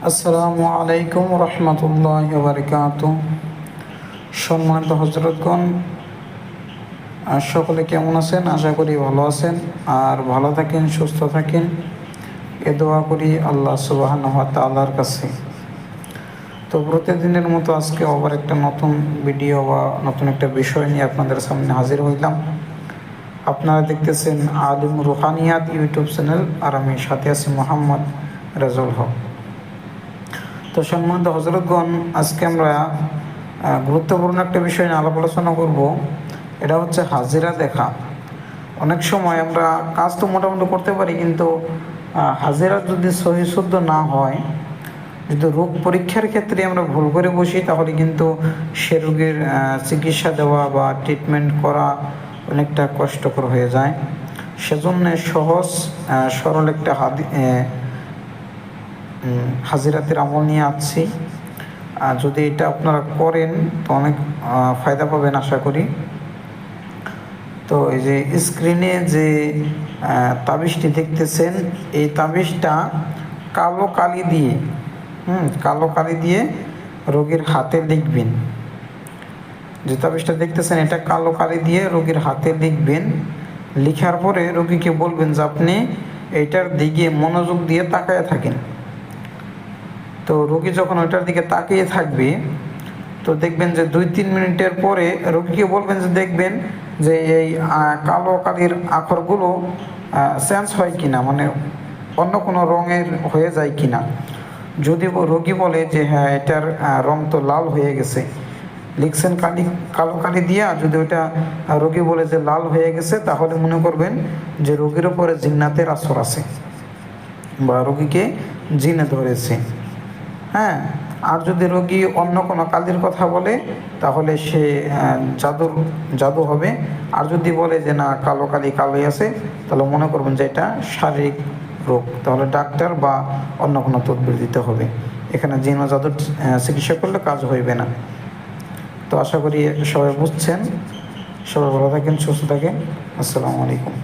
আসসালামু আলাইকুম রহমতুল্লাহ বারকাত। সম্মানিত হজরতগণ, সকলে কেমন আছেন? আশা করি ভালো আছেন আর ভালো থাকেন, সুস্থ থাকেন, এ দোয়া করি আল্লাহ সুবহানাহু ওয়া তাআলার কাছে। তো প্রতিদিনের মতো আজকে আবার একটা নতুন ভিডিও বা নতুন একটা বিষয় নিয়ে আপনাদের সামনে হাজির হইলাম। আপনারা দেখতেছেন আলিম রুহানিয়াত ইউটিউব চ্যানেল, আর আমি সাথে আছি মোহাম্মদ রেজাউল হক। তো সম্মানিত হজরতগণ, আজকে আমরা গুরুত্বপূর্ণ একটা বিষয় নিয়ে আলাপ আলোচনা করব। এটা হচ্ছে হাজিরা দেখা। অনেক সময় আমরা কাজ তো মোটামুটি করতে পারি, কিন্তু হাজিরা যদি সহি শুদ্ধ না হয়, যদি রোগ পরীক্ষার ক্ষেত্রে আমরা ভুল করে বসি, তাহলে কিন্তু সে রোগের চিকিৎসা দেওয়া বা ট্রিটমেন্ট করা অনেকটা কষ্টকর হয়ে যায়। সেজন্য সহজ সরল একটা হাজিরাতের আমল নিয়ে আসছি। যদি এটা আপনারা করেন তো অনেক ফায়দা পাবেন আশা করি। তো এই যে স্ক্রিনে যে তাবিজটি দেখতেছেন, এই তাবিজটা কালো কালি দিয়ে রোগীর হাতে লিখবেন। যে তাবিজটা দেখতেছেন, এটা কালো কালি দিয়ে রোগীর হাতে লিখবেন। লিখার পরে রোগীকে বলবেন যে আপনি এইটার দিকে মনোযোগ দিয়ে তাকায় থাকেন। তো রোগী যখন ওইটার দিকে তাকিয়ে থাকবে, তো দেখবেন যে 2-3 মিনিটের পরে রোগীকে বলবেন যে দেখবেন যে এই কালো কালির আখরগুলো চেঞ্জ হয় কিনা, মানে অন্য কোনো রঙের হয়ে যায় কিনা। যদি রোগী বলে যে হ্যাঁ, এটার রং তো লাল হয়ে গেছে, লিখছেন কালো কালি দিয়া, যদি ওইটা রোগী বলে যে লাল হয়ে গেছে, তাহলে মনে করবেন যে রোগীর উপরে জিন্নাতের আসর আছে বা রোগীকে জিনে ধরেছে। হ্যাঁ, আর যদি রোগী অন্য কোনো কালির কথা বলে, তাহলে সে জাদু হবে। আর যদি বলে যে না, কালোই আছে, তাহলে মনে করবেন যে এটা শারীরিক রোগ, তাহলে ডাক্তার বা অন্য কোনো তদবির দিতে হবে। এখানে জিন ও জাদুর চিকিৎসা করলে কাজ হইবে না। তো আশা করি সবাই বুঝছেন। সবাই ভালো থাকেন, সুস্থ থাকেন। আসসালামু আলাইকুম।